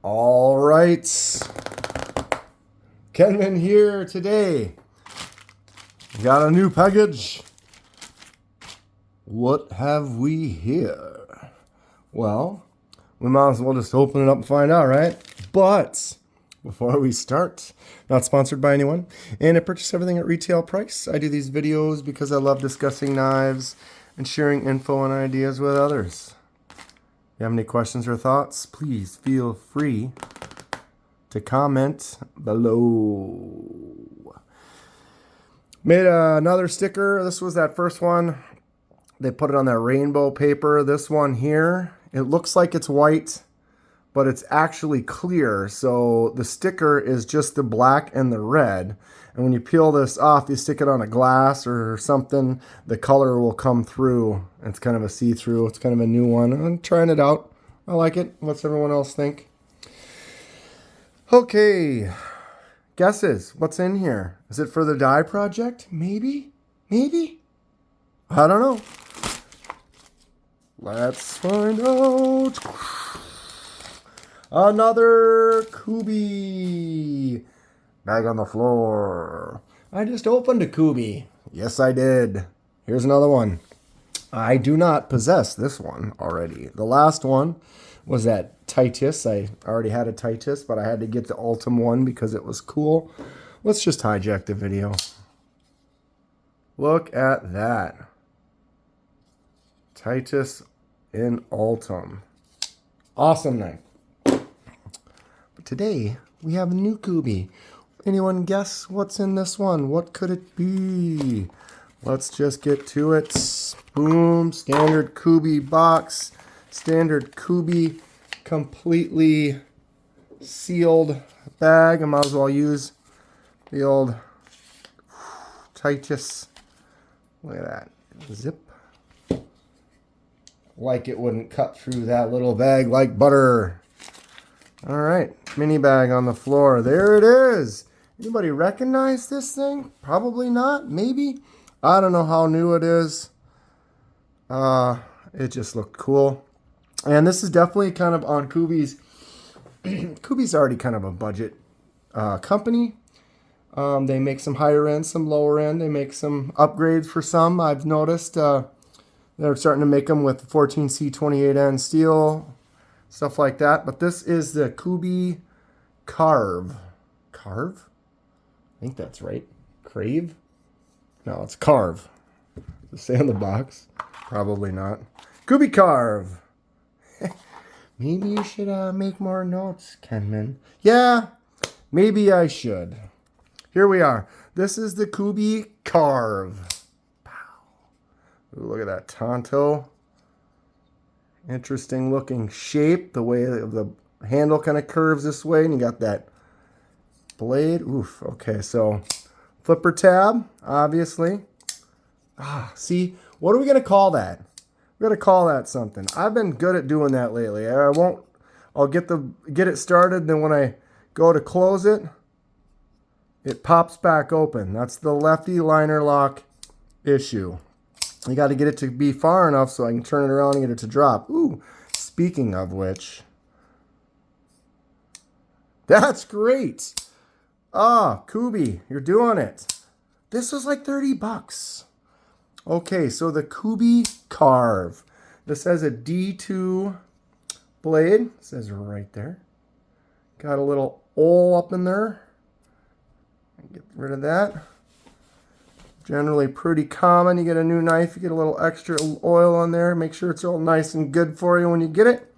All right, Kenman here today. Got a new package. What have we here? Well, we might as well just open it up and find out, right? But before we start, not sponsored by anyone, and I purchase everything at retail price. I do these videos because I love discussing knives and sharing info and ideas with others. If you have any questions or thoughts, please feel free to comment below. Made another sticker. This was that first one. They put it on that rainbow paper. This one here, it looks like it's white, but it's actually clear. So the sticker is just the black and the red. And when you peel this off, you stick it on a glass or something, the color will come through. It's kind of a see-through. It's kind of a new one. I'm trying it out. I like it. What's everyone else think? Okay. Guesses. What's in here? Is it for the die project? Maybe? Maybe? I don't know. Let's find out. Another Kubey. Bag on the floor. I just opened a Kubey. Yes, I did. Here's another one. I do not possess this one already. The last one was that Titus. I already had a Titus, but I had to get the Ultim one because it was cool. Let's just hijack the video. Look at that. Titus in Ultim. Awesome knife. But today, we have a new Kubey. Anyone guess what's in this one? What could it be? Let's just get to it. Boom. Standard Kubey box. Standard Kubey completely sealed bag. I might as well use the old Titus. Look at that. Zip. Like it wouldn't cut through that little bag like butter. All right. Mini bag on the floor. There it is. Anybody recognize this thing? Probably not. Maybe. I don't know how new it is. It just looked cool. And this is definitely kind of on Kubey's. Kubey's already kind of a budget company. They make some higher end, some lower end. They make some upgrades for some. I've noticed they're starting to make them with 14C 28N steel, stuff like that. But this is the Kubey Carve. Carve? I think that's right. Crave? No, it's Carve. Does it say on the box? Probably not. Kubey Carve. Maybe you should make more notes, Kenman. Yeah, maybe I should. Here we are. This is the Kubey Carve. Ooh, look at that Tonto. Interesting looking shape. The way the handle kind of curves this way. And you got that blade. Oof. Okay, so flipper tab, obviously. See, what are we going to call that? We're going to call that something. I've been good at doing that lately. I'll get it started. Then when I go to close it, it pops back open. That's the lefty liner lock issue. You got to get it to be far enough so I can turn it around and get it to drop. Ooh, speaking of which, that's great. Kubey, you're doing it. This was like 30 bucks. Okay, so the Kubey Carve. This has a D2 blade. It says right there. Got a little hole up in there. Get rid of that. Generally pretty common. You get a new knife, you get a little extra oil on there. Make sure it's all nice and good for you when you get it.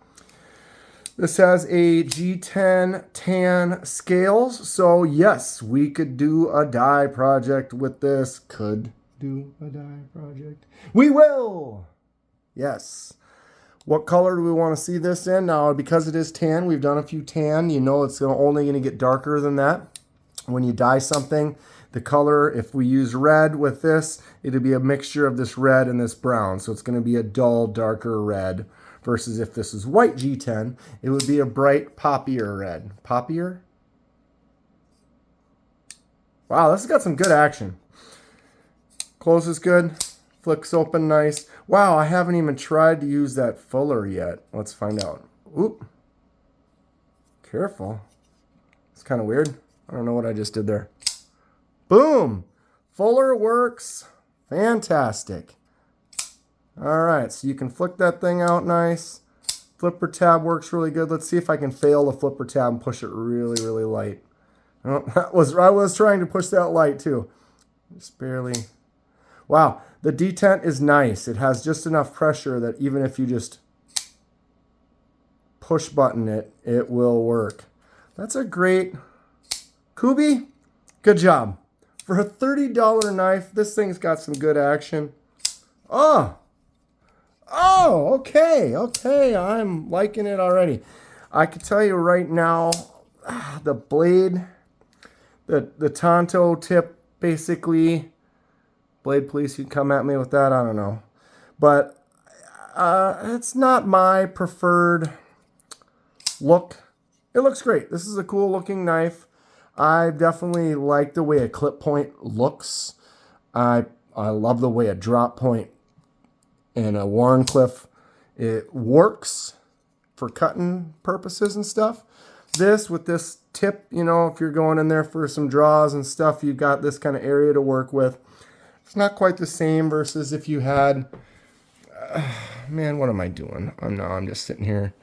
This has a G10 tan scales. So yes, we could do a die project with this. Could do a die project. We will! Yes. What color do we want to see this in? Now, because it is tan, we've done a few tan. You know it's only going to get darker than that. When you dye something, the color, if we use red with this, it'll be a mixture of this red and this brown. So it's going to be a dull, darker red. Versus if this is white G10, it would be a bright, poppier red. Poppier? Wow, this has got some good action. Closes good. Flicks open nice. Wow, I haven't even tried to use that fuller yet. Let's find out. Oop. Careful. It's kind of weird. I don't know what I just did there. Boom! Fuller works. Fantastic. All right, so you can flick that thing out nice. Flipper tab works really good. Let's see if I can fail the flipper tab and push it really, really light. Oh, I was trying to push that light too. Just barely. Wow, the detent is nice. It has just enough pressure that even if you just push button it, it will work. That's a great Kubey. Good job. For a $30 knife, this thing's got some good action. Oh, okay. I'm liking it already. I can tell you right now, the blade, the Tonto tip, basically, blade police, you can come at me with that, I don't know. But it's not my preferred look. It looks great. This is a cool looking knife. I definitely like the way a clip point looks. I love the way a drop point and a Warncliffe, it works for cutting purposes and stuff. This, with this tip, you know, if you're going in there for some draws and stuff, you've got this kind of area to work with. It's not quite the same versus if you had, man, what am I doing? I'm just sitting here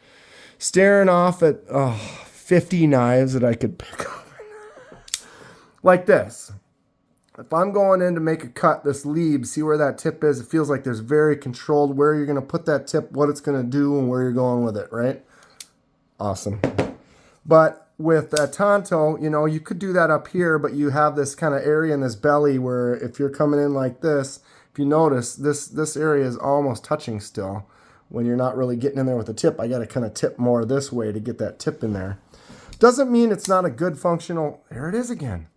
staring off at 50 knives that I could pick up. Like this. If I'm going in to make a cut, this lead, see where that tip is, it feels like there's very controlled where you're going to put that tip, what it's going to do, and where you're going with it, right? Awesome. But with that Tonto, you know, you could do that up here, but you have this kind of area in this belly where if you're coming in like this, if you notice, this area is almost touching still. When you're not really getting in there with the tip, I got to kind of tip more this way to get that tip in there. Doesn't mean it's not a good functional, there it is again,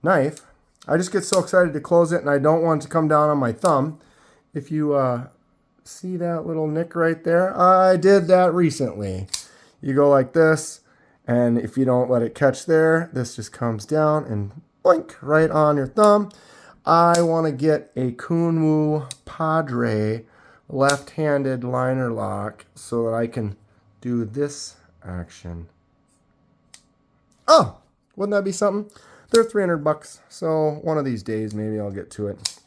knife. I just get so excited to close it and I don't want it to come down on my thumb. If you see that little nick right there, I did that recently. You go like this, and if you don't let it catch there, this just comes down and blink right on your thumb. I want to get a Kunwu Padre left-handed liner lock so that I can do this action. Oh, wouldn't that be something? They're $300, so one of these days maybe I'll get to it.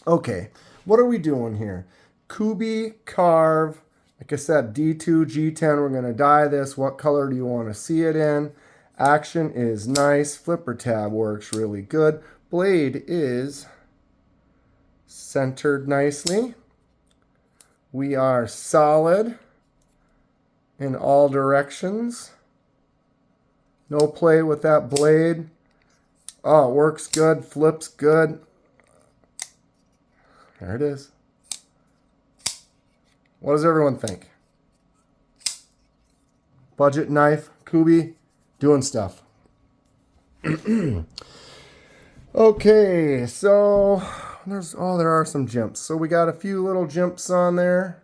Okay, what are we doing here? Kubey Carve. Like I said, D2, G10, we're going to dye this. What color do you want to see it in? Action is nice. Flipper tab works really good. Blade is centered nicely. We are solid in all directions. No play with that blade. Oh, it works good, flips good. There it is. What does everyone think? Budget knife, Kubey, doing stuff. Okay, so there are some jumps. So we got a few little jumps on there,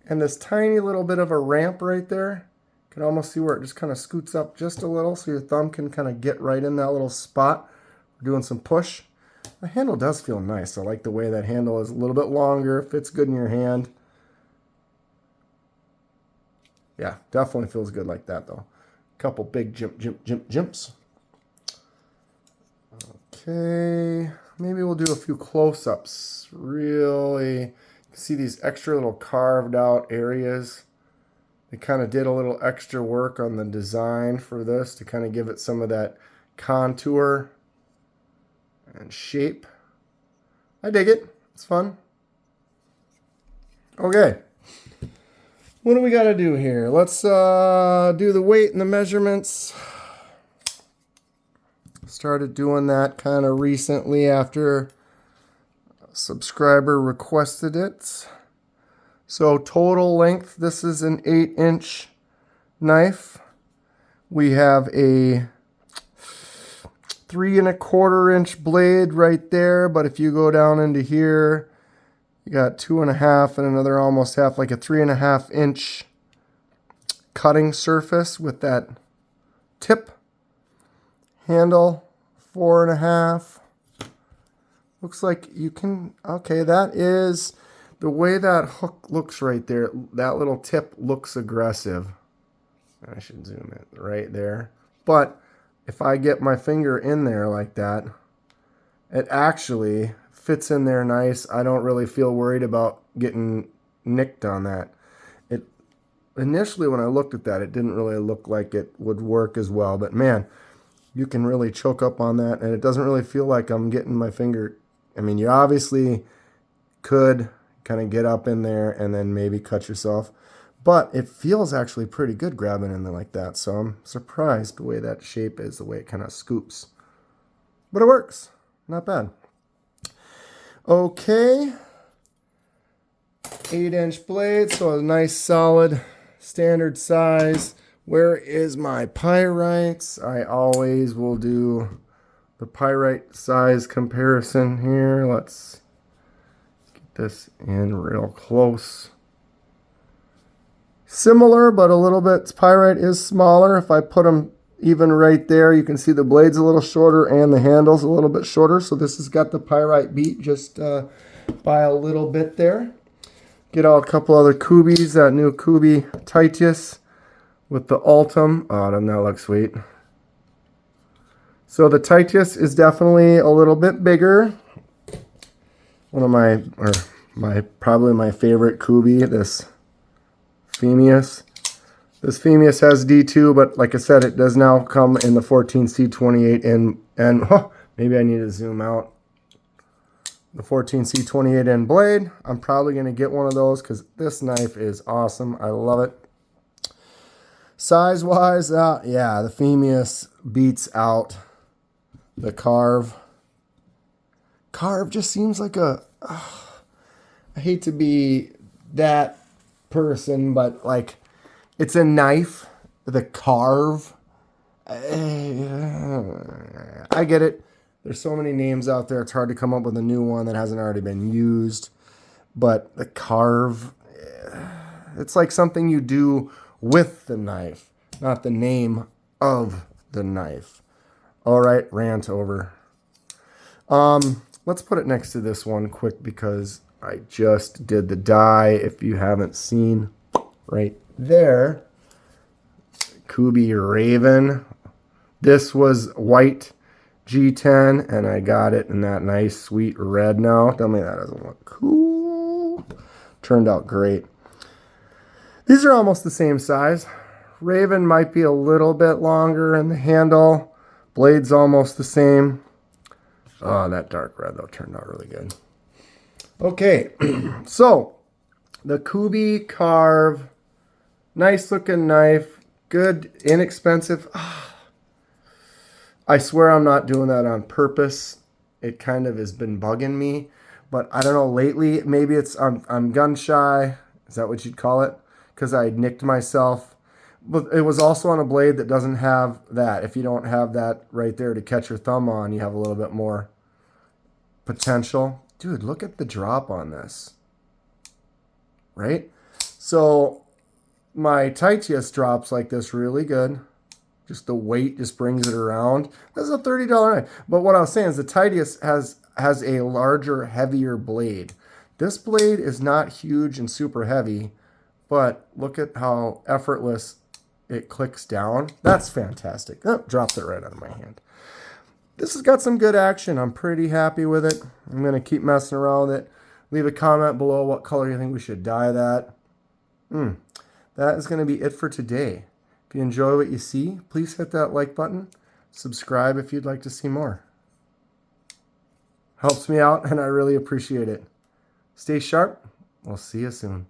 and this tiny little bit of a ramp right there. You can almost see where it just kind of scoots up just a little, so your thumb can kind of get right in that little spot. We're doing some push. The handle does feel nice. I like the way that handle is a little bit longer. Fits good in your hand. Yeah, definitely feels good like that though. Couple big jumps. Okay, maybe we'll do a few close-ups. Really see these extra little carved out areas. They kind of did a little extra work on the design for this to kind of give it some of that contour and shape. I dig it. It's fun. Okay. What do we got to do here? Let's do the weight and the measurements. Started doing that kind of recently after a subscriber requested it. So total length, this is an 8-inch knife. We have a 3 1/4-inch blade right there, but if you go down into here, you got 2.5 and another almost half, like a 3.5-inch cutting surface with that tip. Handle 4.5. Looks like you can, okay, that is the way that hook looks right there. That little tip looks aggressive. I should zoom it right there. But if I get my finger in there like that, it actually fits in there nice. I don't really feel worried about getting nicked on that. It initially, when I looked at that, it didn't really look like it would work as well. But man, you can really choke up on that, and it doesn't really feel like I'm getting my finger. I mean, you obviously could kind of get up in there and then maybe cut yourself, but it feels actually pretty good grabbing in there like that. So I'm surprised the way that shape is, the way it kind of scoops. But it works. Not bad. Okay. 8-inch blade, so a nice solid standard size. Where is my pyrites? I always will do the pyrite size comparison here. Let's get this in real close. Similar, but a little bit, pyrite is smaller. If I put them even right there, you can see the blade's a little shorter and the handle's a little bit shorter. So this has got the pyrite beat just by a little bit there. Get out a couple other Kubeys, that new Kubey Titius with the Ultim. Oh, doesn't that look sweet? So the Titius is definitely a little bit bigger. One of probably my favorite Kubey, this Phemius. This Phemius has D2, but like I said, it does now come in the 14C28 and oh, maybe I need to zoom out. The 14C28N blade. I'm probably going to get one of those because this knife is awesome. I love it. Size-wise, yeah, the Phemius beats out the Carve. Carve just seems like a... I hate to be that person, but like, it's a knife. The Carve. I get it. There's so many names out there, it's hard to come up with a new one that hasn't already been used. But the Carve, it's like something you do with the knife, not the name of the knife. All right, rant over. Let's put it next to this one quick because I just did the die. If you haven't seen right there, Kubey Raven. This was white G10, and I got it in that nice, sweet red now. Tell me that doesn't look cool. Turned out great. These are almost the same size. Raven might be a little bit longer in the handle. Blade's almost the same. Oh, that dark red, though, turned out really good. Okay, so the Kubey Carve. Nice looking knife. Good, inexpensive. I swear I'm not doing that on purpose. It kind of has been bugging me. But I don't know, lately, maybe it's I'm gun shy. Is that what you'd call it? Because I nicked myself. But it was also on a blade that doesn't have that. If you don't have that right there to catch your thumb on, you have a little bit more potential. Dude, look at the drop on this. Right? So my Titius drops like this really good. Just the weight just brings it around. This is a $30 knife. But what I was saying is the Titius has a larger, heavier blade. This blade is not huge and super heavy, but look at how effortless it clicks down. That's fantastic. Oh, drops it right out of my hand. This has got some good action. I'm pretty happy with it. I'm going to keep messing around with it. Leave a comment below what color you think we should dye that. That is going to be it for today. If you enjoy what you see, please hit that like button. Subscribe if you'd like to see more. Helps me out, and I really appreciate it. Stay sharp. We'll see you soon.